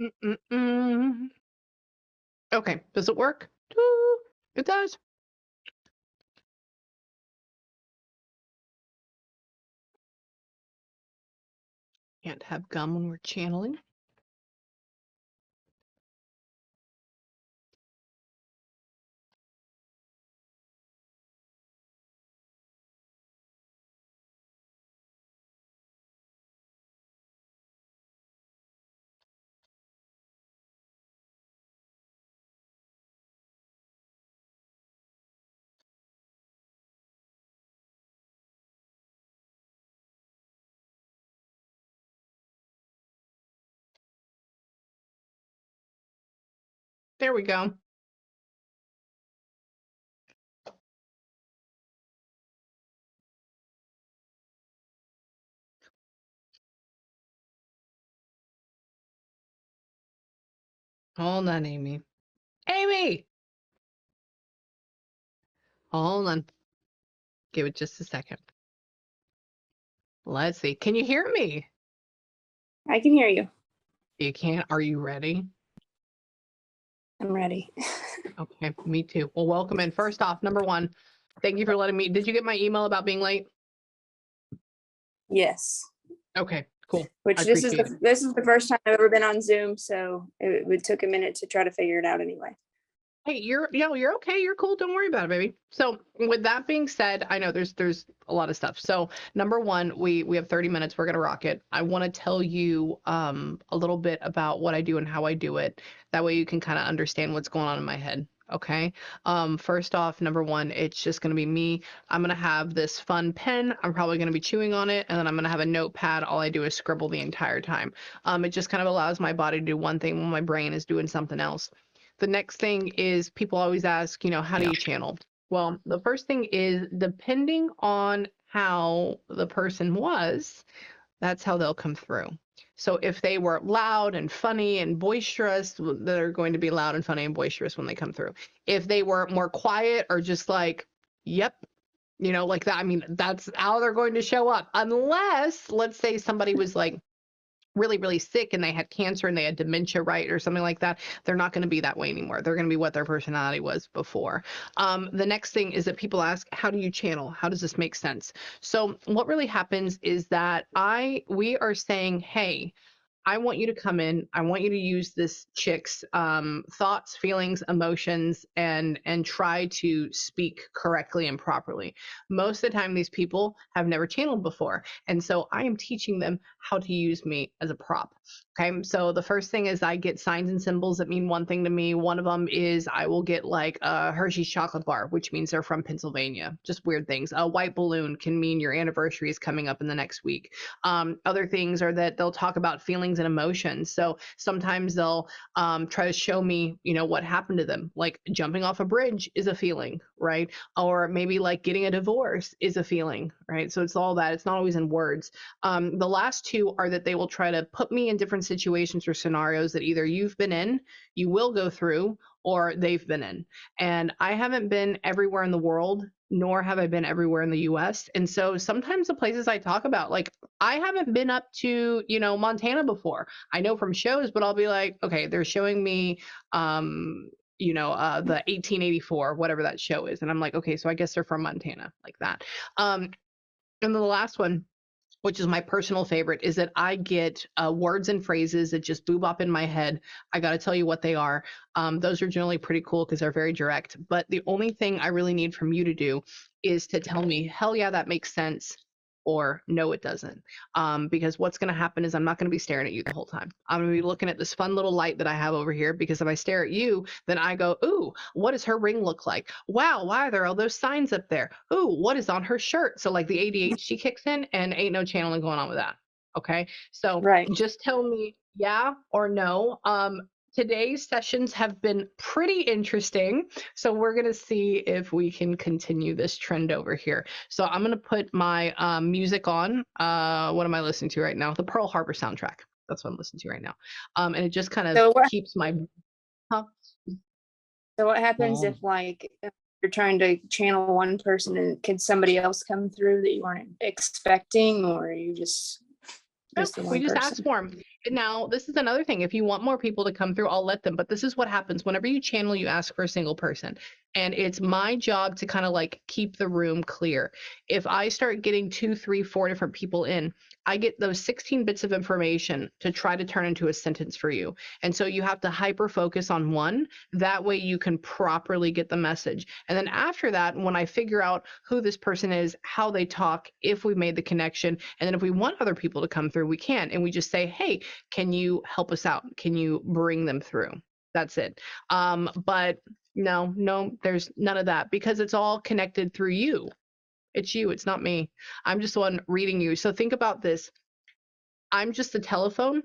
Mm-mm-mm. Okay, does it work? Doo. It does. Can't have gum when we're channeling. There we go. Hold on, Amy. Amy! Hold on. Give it just a second. Let's see. Can you hear me? I can hear you. You can't. Are you ready? I'm ready. Okay, me too. Well, welcome in. First off, number one, thank you for letting me. Did you get my email about being late? Yes. Okay, cool. I Which appreciate it. this is the first time I've ever been on Zoom, so it took a minute to try to figure it out anyway. Hey, you're okay. You're cool. Don't worry about it, baby. So, with that being said, I know there's a lot of stuff. So, number one, we have 30 minutes. We're gonna rock it. I want to tell you a little bit about what I do and how I do it. That way, you can kind of understand what's going on in my head. Okay. First off, number one, it's just gonna be me. I'm gonna have this fun pen. I'm probably gonna be chewing on it, and then I'm gonna have a notepad. All I do is scribble the entire time. It just kind of allows my body to do one thing when my brain is doing something else. The next thing is people always ask, how do you channel? Well, the first thing is depending on how the person was, that's how they'll come through. So if they were loud and funny and boisterous, they're going to be loud and funny and boisterous when they come through. If they were more quiet or just like, yep, like that, I mean, that's how they're going to show up. Unless, let's say somebody was like, really, really sick and they had cancer and they had dementia, right, or something like that, they're not going to be that way anymore. They're going to be what their personality was before. The next thing is that people ask, how do you channel? How does this make sense? So what really happens is that we are saying, hey, I want you to come in. I want you to use this chick's thoughts, feelings, emotions, and try to speak correctly and properly. Most of the time, these people have never channeled before, and so I am teaching them how to use me as a prop. Okay, so the first thing is I get signs and symbols that mean one thing to me. One of them is I will get like a Hershey's chocolate bar, which means they're from Pennsylvania. Just weird things. A white balloon can mean your anniversary is coming up in the next week. Other things are that they'll talk about feelings and emotions. So sometimes they'll try to show me, what happened to them. Like jumping off a bridge is a feeling, right? Or maybe like getting a divorce is a feeling, right? So it's all that. It's not always in words. The last two are that they will try to put me in different situations or scenarios that either you've been in, you will go through, or they've been in. And I haven't been everywhere in the world, nor have I been everywhere in the US. And so sometimes the places I talk about, like I haven't been up to, Montana before. I know from shows, but I'll be like, okay, they're showing me the 1884, whatever that show is. And I'm like, okay, so I guess they're from Montana, like that. And then the last one, which is my personal favorite, is that I get words and phrases that just boob up in my head. I got to tell you what they are. Those are generally pretty cool because they're very direct. But the only thing I really need from you to do is to tell me, hell yeah, that makes sense, or no, it doesn't. Because what's going to happen is I'm not going to be staring at you the whole time. I'm going to be looking at this fun little light that I have over here because if I stare at you, then I go, ooh, what does her ring look like? Wow, why are there all those signs up there? Ooh, what is on her shirt? So like the ADHD kicks in and ain't no channeling going on with that. Okay. So Right. just tell me yeah or no. Today's sessions have been pretty interesting. So we're going to see if we can continue this trend over here. So I'm going to put my music on. What am I listening to right now? The Pearl Harbor soundtrack. That's what I'm listening to right now. And it just kind of So what keeps my. Huh? so what happens Oh. if you're trying to channel one person and can somebody else come through that you weren't expecting, or you just Just the we one just asked person. for them. Now, this is another thing. If you want more people to come through, I'll let them. But this is what happens whenever you channel, you ask for a single person. And it's my job to kind of like keep the room clear. If I start getting 2, 3, 4 different people in, I get those 16 bits of information to try to turn into a sentence for you. And so you have to hyper focus on one. That way you can properly get the message. And then after that, when I figure out who this person is, how they talk, if we made the connection, and then if we want other people to come through, we can. And we just say, hey, can you help us out? Can you bring them through? That's it. But no, there's none of that because it's all connected through you. It's you, it's not me. I'm just the one reading you. So think about this. I'm just the telephone.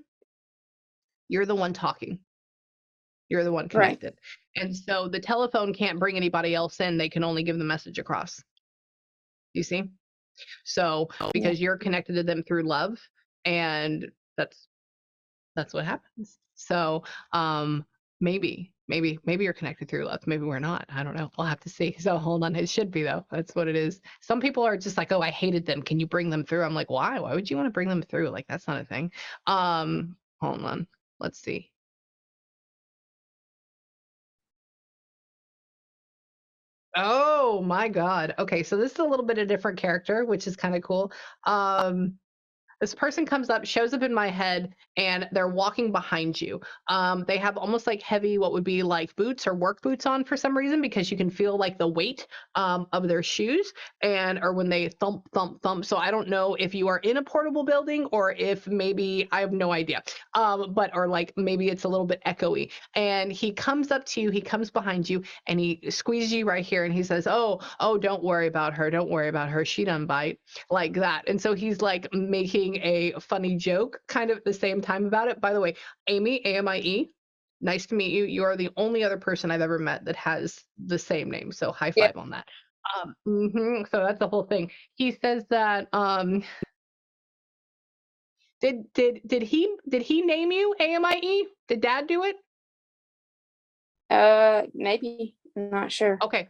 You're the one talking. You're the one connected. Right. And so the telephone can't bring anybody else in. They can only give the message across. You see? So because you're connected to them through love, and that's what happens. So maybe you're connected through love. Maybe we're not. I don't know. We'll have to see. So hold on. It should be though. That's what it is. Some people are just like, oh, I hated them. Can you bring them through? I'm like, why? Why would you want to bring them through? Like, that's not a thing. Hold on. Let's see. Oh my God. Okay, so this is a little bit of a different character, which is kind of cool. This person comes up, shows up in my head, and they're walking behind you. They have almost like heavy, what would be like boots or work boots on for some reason, because you can feel like the weight of their shoes, or when they thump, thump, thump. So I don't know if you are in a portable building or if maybe, I have no idea. Or like maybe it's a little bit echoey. And he comes up to you, he comes behind you, and he squeezes you right here, and he says, oh, don't worry about her. Don't worry about her. She doesn't bite, like that. And so he's like making a funny joke kind of at the same time about it. By the way, Amy, AMIE, nice to meet you. You are the only other person I've ever met that has the same name. So high five on that. So that's the whole thing. He says that did he name you AMIE? Did Dad do it? Maybe. I'm not sure. Okay.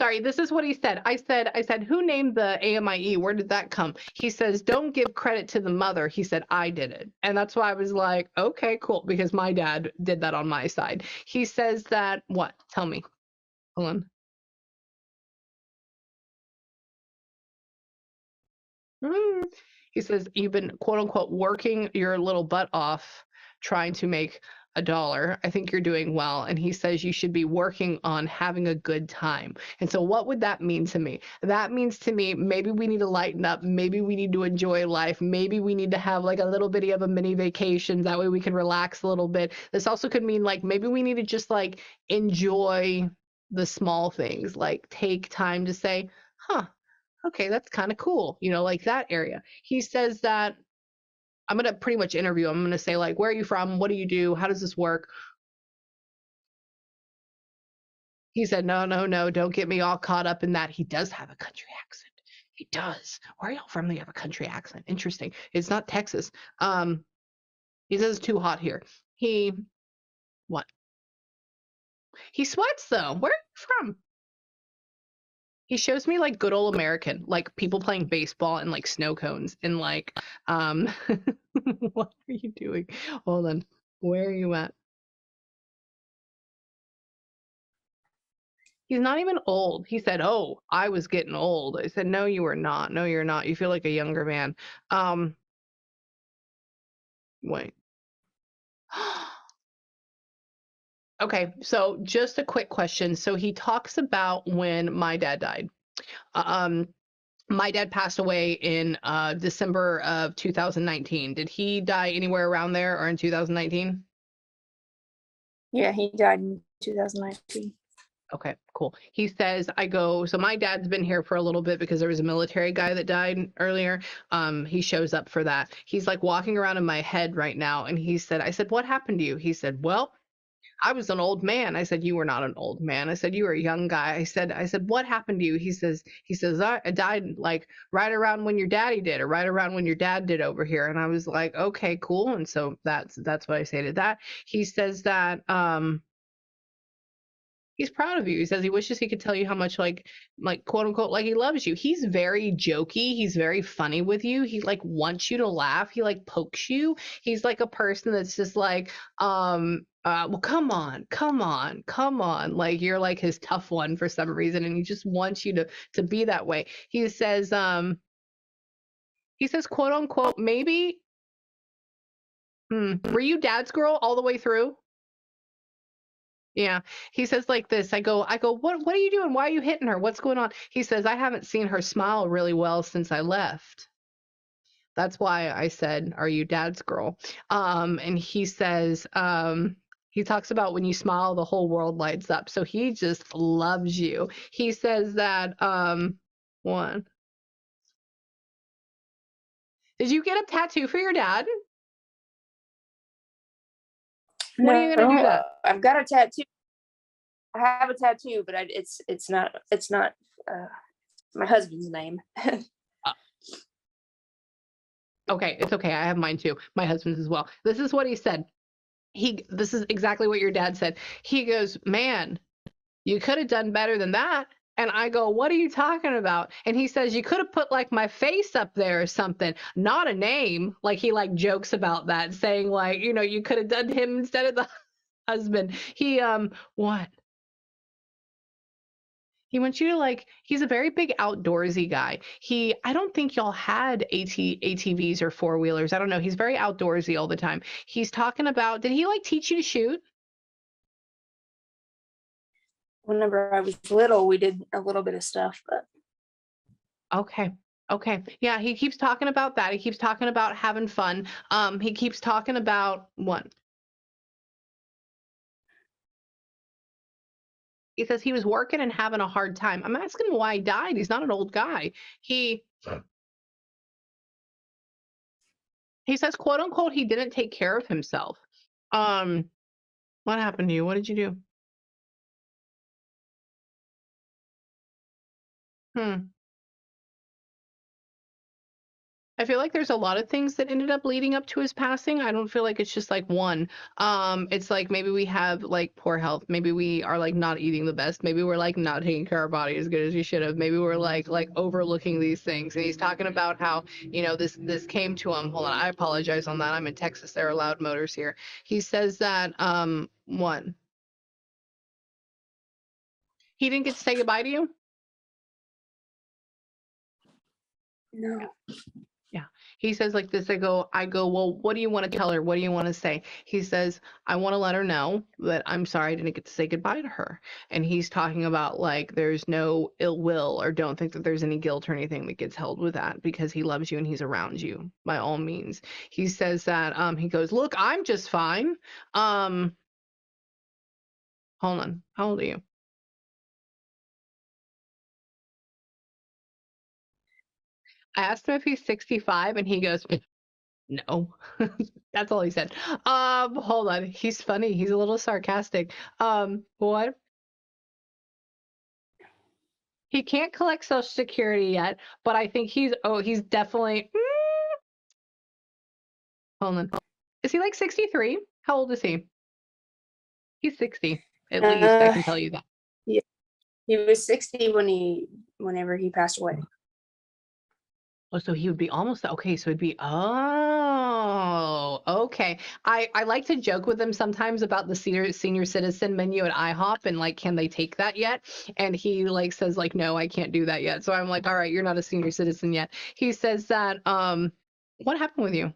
Sorry, this is what he said. I said, who named the AMIE? Where did that come? He says, don't give credit to the mother. He said, I did it. And that's why I was like, okay, cool. Because my dad did that on my side. He says that, what? Tell me. Hold on. He says, you've been quote unquote working your little butt off trying to make $1. I think you're doing well. And he says you should be working on having a good time. And so what would that mean to me? That means to me, maybe we need to lighten up. Maybe we need to enjoy life. Maybe we need to have like a little bitty of a mini vacation. That way we can relax a little bit. This also could mean like, maybe we need to just like enjoy the small things, like take time to say, okay, that's kind of cool. Like that area. He says that I'm going to pretty much interview him. I'm going to say like, where are you from? What do you do? How does this work? He said, no, don't get me all caught up in that. He does have a country accent. He does. Where are y'all from? They have a country accent. Interesting. It's not Texas. He says it's too hot here. What? He sweats though. Where are you from? He shows me like good old American, like people playing baseball and like snow cones and like, what are you doing? Hold on. Where are you at? He's not even old. He said, oh, I was getting old. I said, no, you are not. No, you're not. You feel like a younger man. Wait. Okay, so just a quick question. So he talks about when my dad died. My dad passed away in December of 2019. Did he die anywhere around there or in 2019? Yeah, he died in 2019. Okay, cool. He says, so my dad's been here for a little bit because there was a military guy that died earlier. He shows up for that. He's like walking around in my head right now. And I said, what happened to you? He said, well, I was an old man. I said, you were not an old man. I said, you were a young guy. I said, what happened to you? He says, I died like right around when your daddy did, or right around when your dad did over here. And I was like, okay, cool. And so that's what I say to that. He says that, He's proud of you. He says he wishes he could tell you how much like quote unquote like he loves you. He's very jokey. He's very funny with you. He like wants you to laugh. He like pokes you. He's like a person that's just like, well, come on, come on, come on. Like you're like his tough one for some reason, and he just wants you to be that way. He says, quote unquote, maybe. Were you dad's girl all the way through? Yeah. He says like this. I go, what are you doing? Why are you hitting her? What's going on? He says, I haven't seen her smile really well since I left. That's why I said, are you dad's girl? And he says, he talks about when you smile, the whole world lights up. So he just loves you. He says that, one. Did you get a tattoo for your dad? When are you gonna do that? I've got a tattoo. I have a tattoo, but it's not my husband's name. Okay, it's okay. I have mine too. My husband's as well. This is what he said. This is exactly what your dad said. He goes, man, you could have done better than that. And I go, what are you talking about? And he says, you could have put like my face up there or something, not a name. Like he like jokes about that, saying like, you could have done him instead of the husband. What? He wants you to like, he's a very big outdoorsy guy. I don't think y'all had ATVs or four-wheelers. I don't know. He's very outdoorsy all the time. He's talking about, did he like teach you to shoot? Whenever I was little, we did a little bit of stuff, but. Okay. Yeah, he keeps talking about that. He keeps talking about having fun. He keeps talking about what? He says he was working and having a hard time. I'm asking him why he died. He's not an old guy. He says, quote unquote, he didn't take care of himself. What happened to you? What did you do? I feel like there's a lot of things that ended up leading up to his passing. I don't feel like it's just like one. It's like maybe we have like poor health. Maybe we are like not eating the best. Maybe we're like not taking care of our body as good as we should have. Maybe we're like overlooking these things. And he's talking about how, this came to him. Hold on, I apologize on that. I'm in Texas. There are loud motors here. He says that one. He didn't get to say goodbye to you? No. Yeah. He says like this, I go, well, what do you want to tell her? What do you want to say? He says, I want to let her know that I'm sorry I didn't get to say goodbye to her. And he's talking about like there's no ill will, or don't think that there's any guilt or anything that gets held with that, because he loves you and he's around you by all means. He says that he goes, look, I'm just fine. Hold on. How old are you? I asked him if he's 65 and he goes, no. That's all he said. Hold on. He's funny. He's a little sarcastic. What? He can't collect Social Security yet, but I think he's definitely. Hold on. Is he like 63? How old is he? He's 60. At least I can tell you that. Yeah, he was 60 whenever he passed away. Oh, so he would be almost okay. So it'd be okay. I like to joke with him sometimes about the senior citizen menu at IHOP and like, can they take that yet? And he like says like, no, I can't do that yet. So I'm like, all right, you're not a senior citizen yet. He says that what happened with you?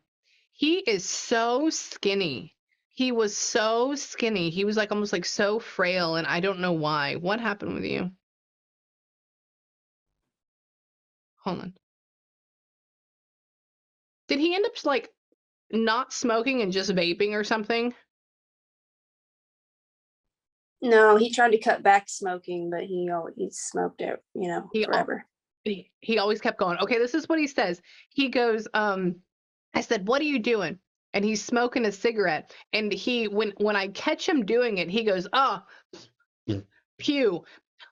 He is so skinny. He was so skinny. He was like almost like so frail, and I don't know why. What happened with you? Hold on. Did he end up like not smoking and just vaping or something? No, he tried to cut back smoking, but he smoked it, forever. He always kept going. Okay, this is what he says. He goes, I said, what are you doing? And he's smoking a cigarette. And when I catch him doing it, he goes, oh, pew.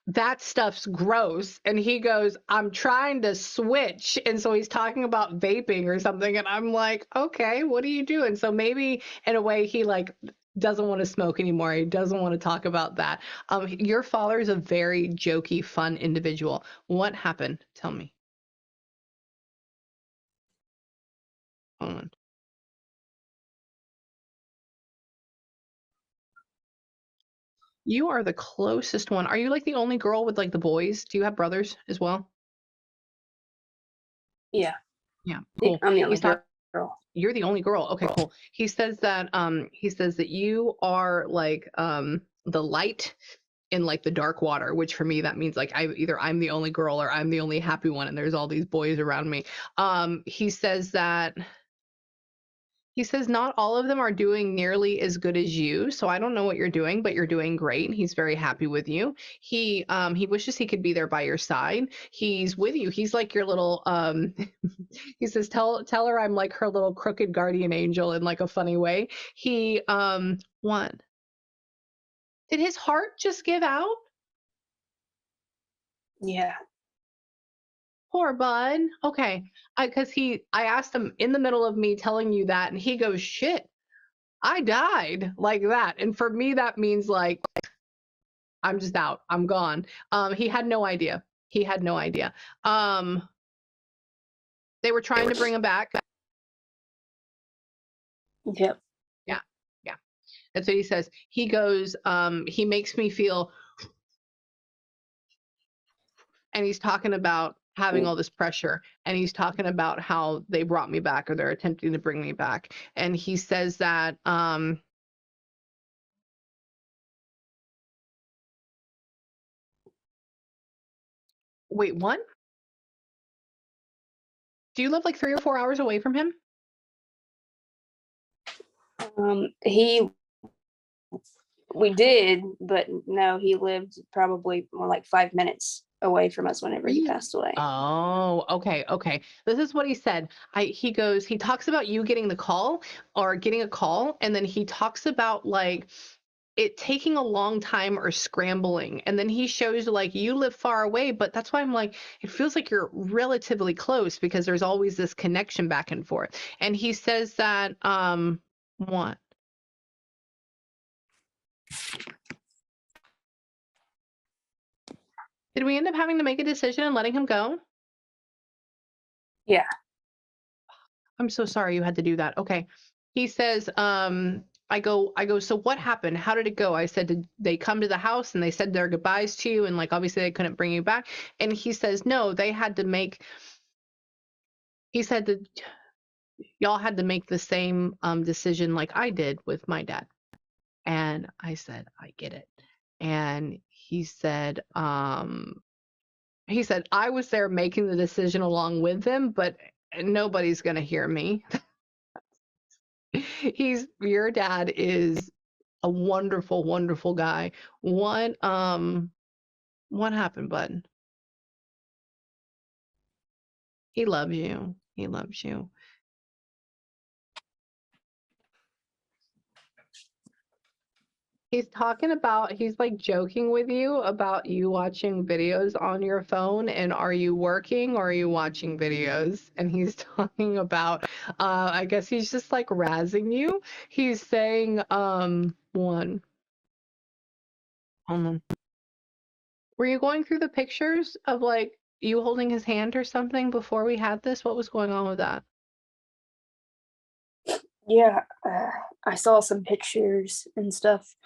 That stuff's gross. And he goes, I'm trying to switch. And so he's talking about vaping or something. And I'm like, okay, what are you doing? So maybe in a way he like doesn't want to smoke anymore. He doesn't want to talk about that. Your father is a very jokey, fun individual. What happened? Tell me. Hold on. You are the closest one. Are you like the only girl with like the boys? Do you have brothers as well? Yeah, Yeah, cool. I'm the only He's talking. girl. You're the only girl. Okay, cool. He says that you are like the light in like the dark water, which for me that means like I'm the only girl or I'm the only happy one and there's all these boys around me. He says that he says not all of them are doing nearly as good as you. So I don't know what you're doing, but you're doing great. He's very happy with you. He wishes he could be there by your side. He's with you. He's like your little he says tell her I'm like her little crooked guardian angel in like a funny way. What? Did his heart just give out? Yeah. Poor bud. Okay. I asked him in the middle of me telling you that, and he goes, shit, I died like that. And for me, that means like, I'm just out. I'm gone. He had no idea. He had no idea. They were trying to bring him back. Yep. Yeah. Yeah. That's what he says. He goes, he makes me feel, and he's talking about having all this pressure, and he's talking about how they brought me back or they're attempting to bring me back. And he says that, wait, what? Do you live like 3 or 4 hours away from him? We did, but no, he lived probably more like 5 minutes away from us whenever he passed away. Oh, okay, okay. This is what he said. He goes, he talks about you getting the call or getting a call, and then he talks about like it taking a long time or scrambling. And then he shows like you live far away, but that's why I'm like, it feels like you're relatively close because there's always this connection back and forth. And he says that, what? Did we end up having to make a decision and letting him go? Yeah. I'm so sorry you had to do that. Okay. He says, I go, so what happened? How did it go? I said, did they come to the house and they said their goodbyes to you? And like, obviously they couldn't bring you back. And he says, no, he said that y'all had to make the same decision like I did with my dad. And I said, I get it. And he said, I was there making the decision along with them, but nobody's going to hear me. Your dad is a wonderful, wonderful guy. What happened, bud? He loves you. He loves you. He's like joking with you about you watching videos on your phone and are you working or are you watching videos? And he's talking about I guess he's just like razzing you. He's saying one. Hold on. Were you going through the pictures of like you holding his hand or something before we had this? What was going on with that? Yeah, I saw some pictures and stuff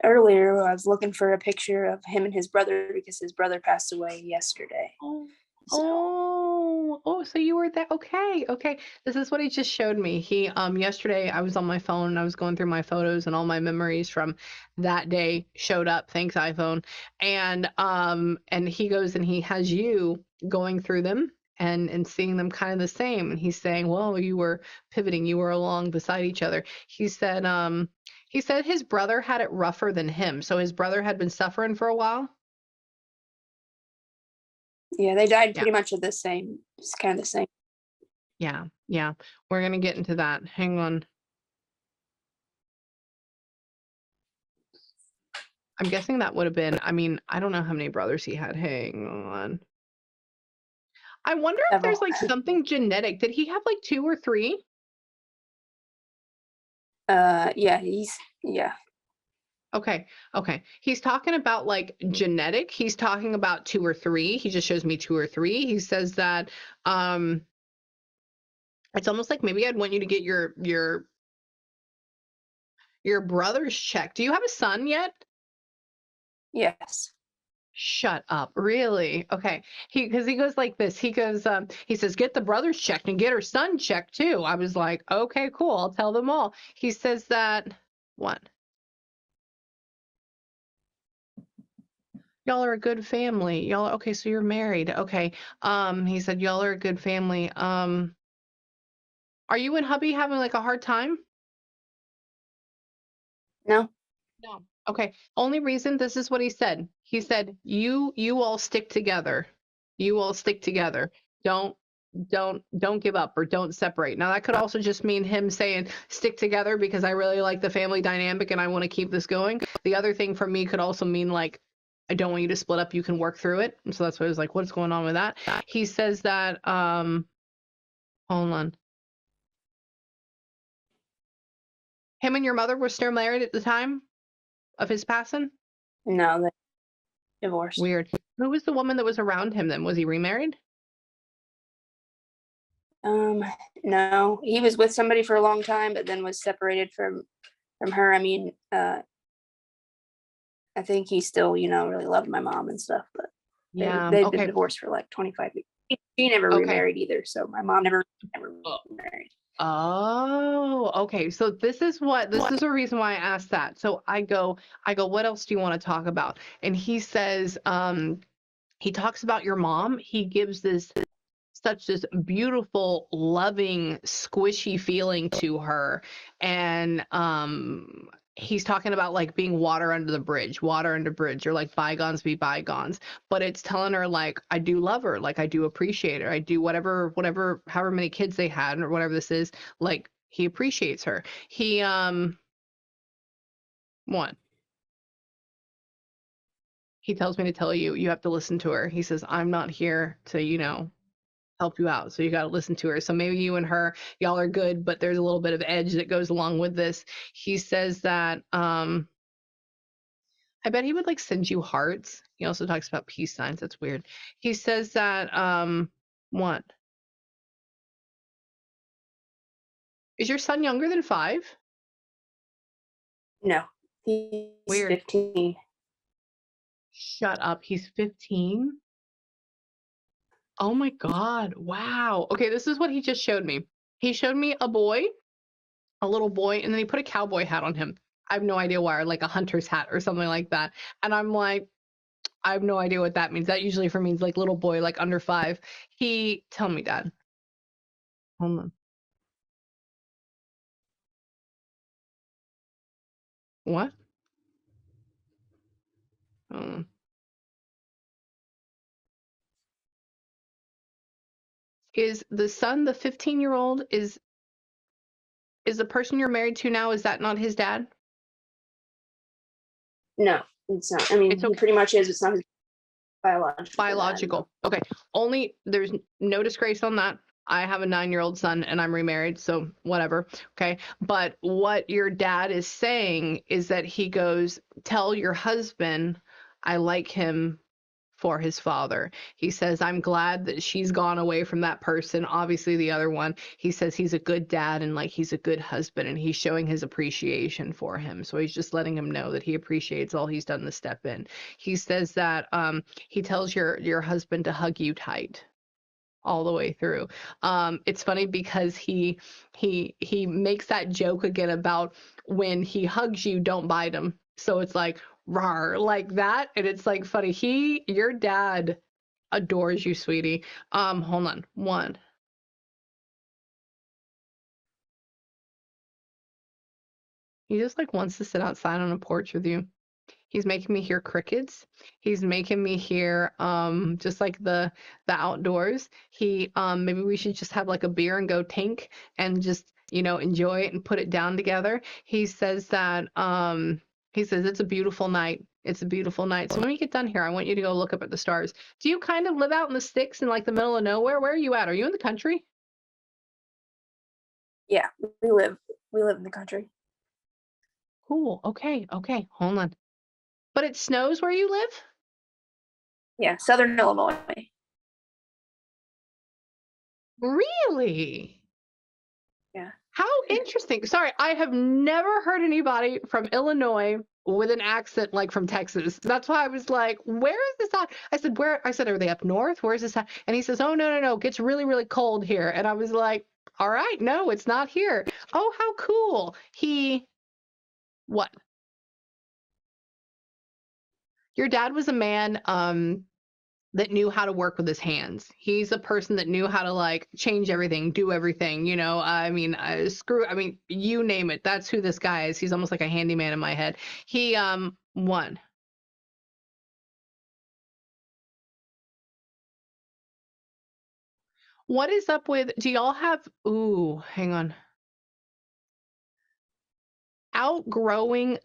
earlier. I was looking for a picture of him and his brother because his brother passed away yesterday. Oh, So, so you were there. Okay, okay. This is what he just showed me. Yesterday I was on my phone and I was going through my photos and all my memories from that day showed up. Thanks, iPhone. And he goes and he has you going through them and seeing them kind of the same. And he's saying, well, you were pivoting, you were along beside each other. He said his brother had it rougher than him. So his brother had been suffering for a while. yeah, they died Yeah. pretty much of the same. It's kind of the same. Yeah, yeah. We're gonna get into that. Hang on. I'm guessing that would have been, I mean, I don't know how many brothers he had. Hang on. I wonder if there's Several. like something genetic. Did he have like 2 or 3? Yeah, yeah. Okay. Okay. He's talking about like genetic. He's talking about two or three. He just shows me two or three. He says that um it's almost like maybe I'd want you to get your brother's check. Do you have a son yet? Yes. Shut up. Really? Okay. Because he goes like this. He says, get the brothers checked and get her son checked too. I was like, okay, cool. I'll tell them all. He says that what? Y'all are a good family. Y'all okay, so you're married. Okay. He said y'all are a good family. Are you and hubby having like a hard time? No. No. Okay. Only reason this is what he said. He said, you all stick together. You all stick together. Don't don't give up or don't separate. Now that could also just mean him saying stick together because I really like the family dynamic and I want to keep this going. The other thing for me could also mean like I don't want you to split up. You can work through it. And so that's why I was like, what's going on with that? He says that hold on. Him and your mother were still married at the time of his passing? No, they divorced. Weird. Who was the woman that was around him then? Was he remarried? Um, no, he was with somebody for a long time, but then was separated from her. I mean, I think he still, really loved my mom and stuff, but Yeah. they've been Okay. divorced for like 25 years. She never Okay. remarried either, so my mom never remarried. Oh, okay. So this is a reason why I asked that. So I go, what else do you want to talk about? And he says, he talks about your mom. He gives this beautiful, loving, squishy feeling to her. And he's talking about like being water under bridge, or like bygones be bygones. But it's telling her like I do love her, like I do appreciate her. I do whatever, however many kids they had or whatever this is, like he appreciates her. He one. He tells me to tell you, you have to listen to her. He says, I'm not here to, help you out. So you got to listen to her. So maybe you and her, y'all are good, but there's a little bit of edge that goes along with this. He says that I bet he would like send you hearts. He also talks about peace signs. That's weird. He says that what? Is your son younger than 5? No, he's Weird. 15. Shut up. He's 15. Oh my God. Wow. Okay, this is what he just showed me. He showed me a little boy, and then he put a cowboy hat on him. I have no idea why, or like a hunter's hat or something like that. And I'm like, I have no idea what that means. That usually for means like little boy, like under 5. Tell me, Dad. Hold on. What? Um, is the son the 15-year-old? Is the person you're married to now? Is that not his dad? No, it's not. I mean, It's he okay. pretty much is. It's not his biological dad, no. Biological. Okay. Only there's no disgrace on that. I have a 9-year-old son and I'm remarried, so whatever. Okay. But what your dad is saying is that he goes, tell your husband I like him for his father. He says, I'm glad that she's gone away from that person. Obviously, the other one, he says he's a good dad and like he's a good husband and he's showing his appreciation for him. So he's just letting him know that he appreciates all he's done to step in. He says that he tells your husband to hug you tight all the way through. It's funny because he makes that joke again about when he hugs you, don't bite him. So it's like rar like that, and it's like funny. Your dad adores you, sweetie. Hold on, one. He just like wants to sit outside on a porch with you. He's making me hear crickets. He's making me hear just like the outdoors. Maybe we should just have like a beer and go tink and just, enjoy it and put it down together. He says it's a beautiful night. It's a beautiful night. So when we get done here, I want you to go look up at the stars. Do you kind of live out in the sticks in like the middle of nowhere? Where are you at? Are you in the country? Yeah, we live in the country. cool. Okay, okay, hold on. But it snows where you live? Yeah, Southern Illinois. Really? Yeah. How interesting. Sorry, I have never heard anybody from Illinois with an accent like from Texas. That's why I was like, where is this at? I said, where? I said, are they up north? Where is this at? And he says, oh, no, no, no. It gets really, really cold here. And I was like, all right, no, it's not here. Oh, how cool. What? Your dad was a man that knew how to work with his hands. He's a person that knew how to like change everything, do everything, you know. I mean, I mean, you name it. That's who this guy is. He's almost like a handyman in my head. He won. What is up with do y'all have ooh, hang on. Outgrowing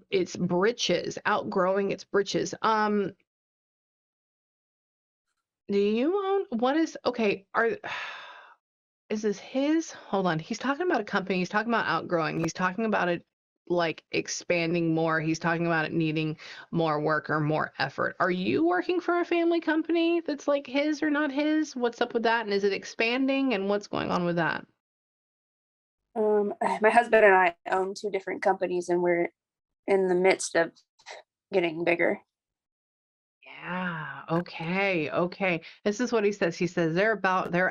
its britches, outgrowing its britches. Do you own what is okay, are is this his? Hold on. He's talking about a company. He's talking about outgrowing. He's talking about it like expanding more. He's talking about it needing more work or more effort. Are you working for a family company that's like his or not his? What's up with that? And is it expanding? And what's going on with that? My husband and I own two different companies, and we're in the midst of getting bigger. Yeah. Okay. Okay. This is what he says. He says they're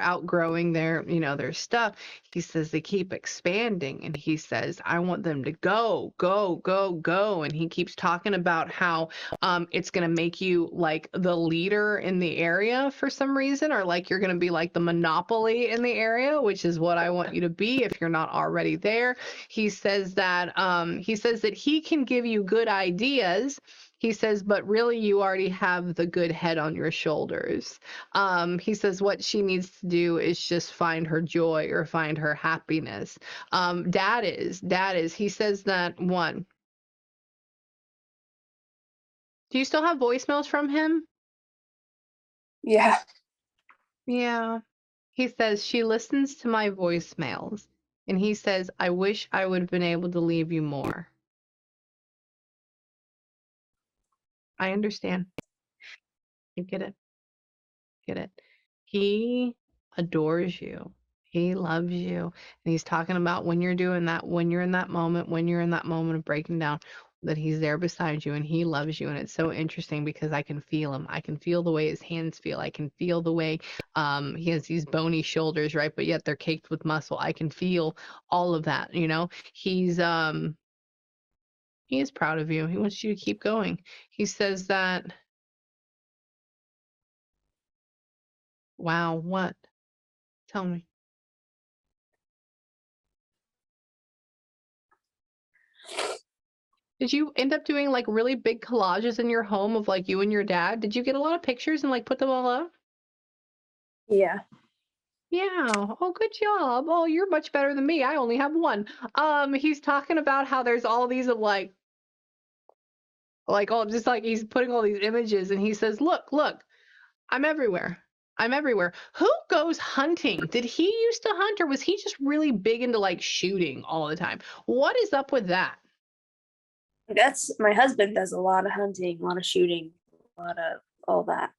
outgrowing their stuff. He says they keep expanding and he says, I want them to go, go, go, go. And he keeps talking about how it's gonna make you like the leader in the area for some reason, or like you're gonna be like the monopoly in the area, which is what I want you to be if you're not already there. He says that he can give you good ideas. He says, but really, you already have the good head on your shoulders. He says, what she needs to do is just find her joy or find her happiness. Dad is. He says that one. Do you still have voicemails from him? Yeah. Yeah. He says, she listens to my voicemails. And he says, I wish I would have been able to leave you more. I understand. I get it. Get it. He adores you. He loves you. And he's talking about when you're doing that, when you're in that moment, when you're in that moment of breaking down, that he's there beside you and he loves you. And it's so interesting because I can feel him. I can feel the way his hands feel. I can feel the way he has these bony shoulders, right? But yet they're caked with muscle. I can feel all of that, you know. He is proud of you. He wants you to keep going. He says that, wow, what? Tell me. Did you end up doing like really big collages in your home of like you and your dad? Did you get a lot of pictures and like put them all up? Yeah. Yeah. Oh, good job. Oh, you're much better than me. I only have one. He's talking about how there's all these of like all just like he's putting all these images and he says, "Look, look, I'm everywhere. I'm everywhere." Who goes hunting? Did he used to hunt or was he just really big into like shooting all the time? What is up with that? That's my husband does a lot of hunting, a lot of shooting, a lot of all that.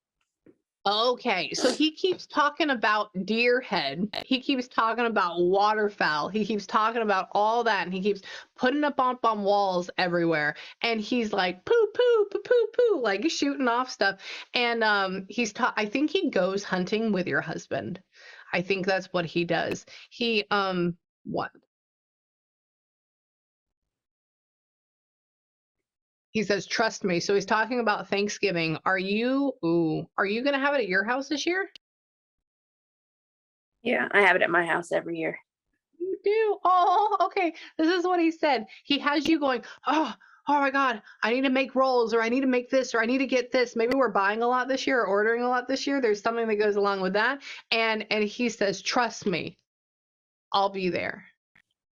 Okay, so he keeps talking about deer head. He keeps talking about waterfowl. He keeps talking about all that, and he keeps putting up on walls everywhere. And he's like poo poo poo poo poo, like shooting off stuff. And I think he goes hunting with your husband. I think that's what he does. What? He says, trust me. So he's talking about Thanksgiving. Are you gonna have it at your house this year? Yeah, I have it at my house every year. You do? Oh, okay. This is what he said. He has you going, oh my God, I need to make rolls or I need to make this or I need to get this. Maybe we're buying a lot this year or ordering a lot this year. There's something that goes along with that. And he says, trust me, I'll be there.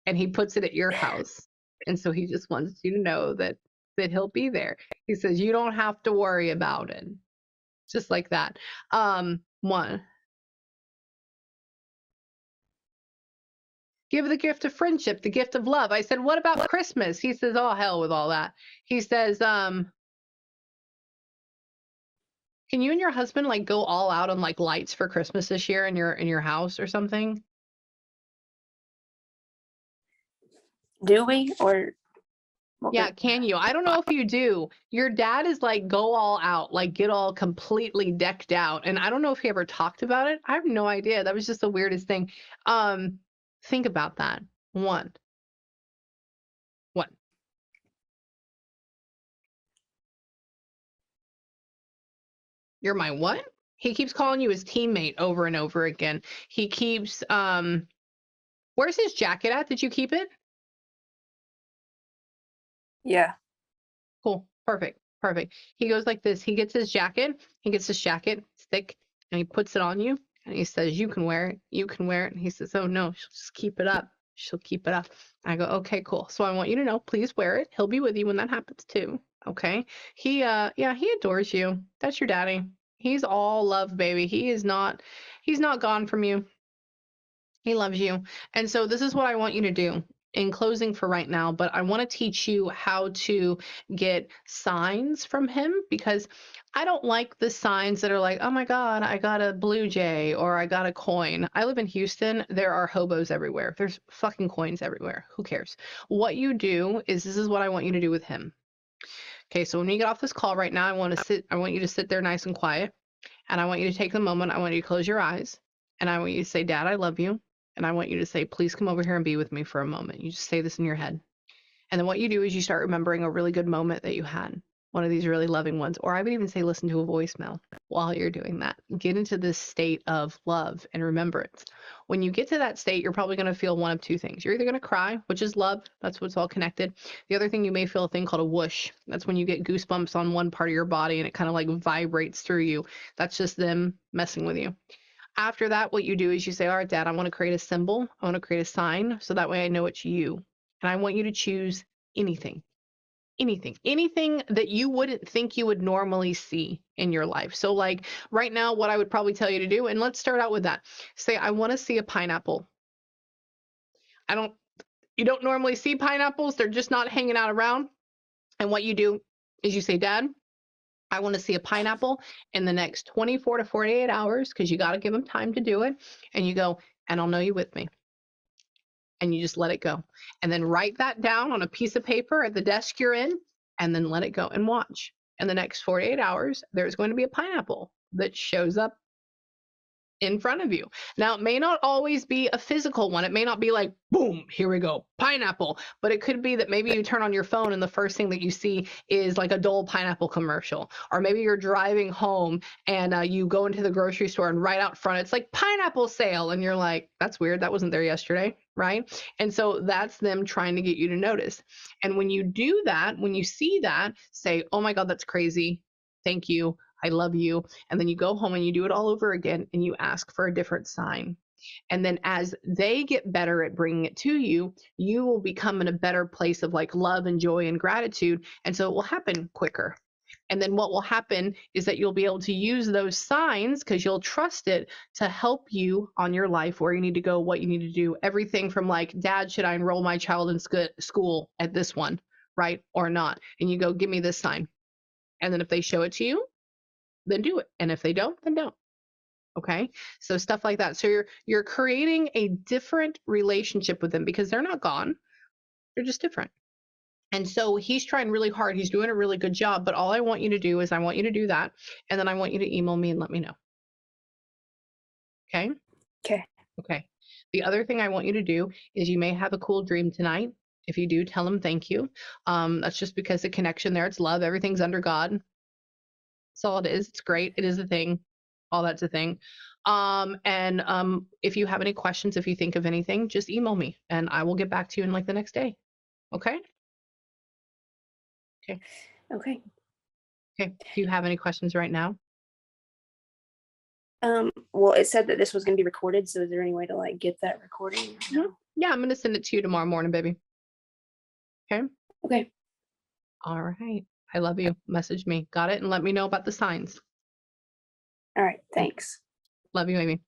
And he puts it at your house. And so he just wants you to know that he'll be there. He says, you don't have to worry about it. Just like that. One. Give the gift of friendship, the gift of love. I said, what about Christmas? He says, oh, hell with all that. He says, can you and your husband like go all out on like lights for Christmas this year in your house or something? Do we? Or Yeah, can you? I don't know if you do. Your dad is like go all out, like get all completely decked out. And I don't know if he ever talked about it. I have no idea. That was just the weirdest thing. Think about that. One. You're my what? He keeps calling you his teammate over and over again. He keeps where's his jacket at? Did you keep it? Yeah. Cool. Perfect. Perfect. He goes like this. He gets his jacket. He gets his jacket, it's thick, and he puts it on you. And he says, you can wear it. You can wear it. And he says, oh no, she'll just keep it up. She'll keep it up. I go, okay, cool. So I want you to know, please wear it. He'll be with you when that happens too. Okay. Yeah, he adores you. That's your daddy. He's all love, baby. He's not gone from you. He loves you. And so this is what I want you to do in closing for right now, but I want to teach you how to get signs from him, because I don't like the signs that are like, oh my God, I got a blue jay or I got a coin. I live in Houston. There are hobos everywhere. There's fucking coins everywhere. Who cares? What you do is, this is what I want you to do with him. Okay, so when you get off this call right now, I want you to sit there nice and quiet. And I want you to take the moment. I want you to close your eyes. And I want you to say, Dad, I love you. And I want you to say, please come over here and be with me for a moment. You just say this in your head. And then what you do is you start remembering a really good moment that you had, one of these really loving ones. Or I would even say, listen to a voicemail while you're doing that. Get into this state of love and remembrance. When you get to that state, you're probably going to feel one of two things. You're either going to cry, which is love. That's what's all connected. The other thing, you may feel a thing called a whoosh. That's when you get goosebumps on one part of your body and it kind of like vibrates through you. That's just them messing with you. After that, what you do is you say, all right, Dad, I want to create a symbol. I want to create a sign. So that way I know it's you. And I want you to choose anything that you wouldn't think you would normally see in your life. So like right now, what I would probably tell you to do, and let's start out with that. Say, I want to see a pineapple. You don't normally see pineapples. They're just not hanging out around. And what you do is you say, Dad, I want to see a pineapple in the next 24 to 48 hours, because you got to give them time to do it. And you go, and I'll know you with me. And you just let it go. And then write that down on a piece of paper at the desk you're in, and then let it go and watch. In the next 48 hours, there's going to be a pineapple that shows up in front of you. Now, it may not always be a physical one. It may not be like, boom, here we go, pineapple. But it could be that maybe you turn on your phone and the first thing that you see is like a Dole pineapple commercial. Or maybe you're driving home and you go into the grocery store and right out front, it's like pineapple sale. And you're like, that's weird. That wasn't there yesterday, right? And so that's them trying to get you to notice. And when you do that, when you see that, say, oh my God, that's crazy. Thank you. I love you. And then you go home and you do it all over again and you ask for a different sign. And then as they get better at bringing it to you, you will become in a better place of like love and joy and gratitude. And so it will happen quicker. And then what will happen is that you'll be able to use those signs, because you'll trust it, to help you on your life, where you need to go, what you need to do, everything from like, Dad, should I enroll my child in school at this one, right? Or not? And you go, give me this sign. And then if they show it to you, then do it. And if they don't, then don't. Okay. So stuff like that. So you're creating a different relationship with them, because they're not gone. They're just different. And so he's trying really hard. He's doing a really good job. But all I want you to do is I want you to do that. And then I want you to email me and let me know. Okay. Okay. Okay. The other thing I want you to do is, you may have a cool dream tonight. If you do, tell him thank you. That's just because the connection there, it's love. Everything's under God. That's all it is. It's great. It is a thing. All that's a thing. If you have any questions, if you think of anything, just email me and I will get back to you in like the next day. Okay? Okay. Okay. Okay. Do you have any questions right now? Well, it said that this was going to be recorded. So is there any way to like get that recording? No. Yeah, I'm going to send it to you tomorrow morning, baby. Okay? Okay. All right. I love you. Message me. Got it? And let me know about the signs. All right. Thanks. Love you, Amy.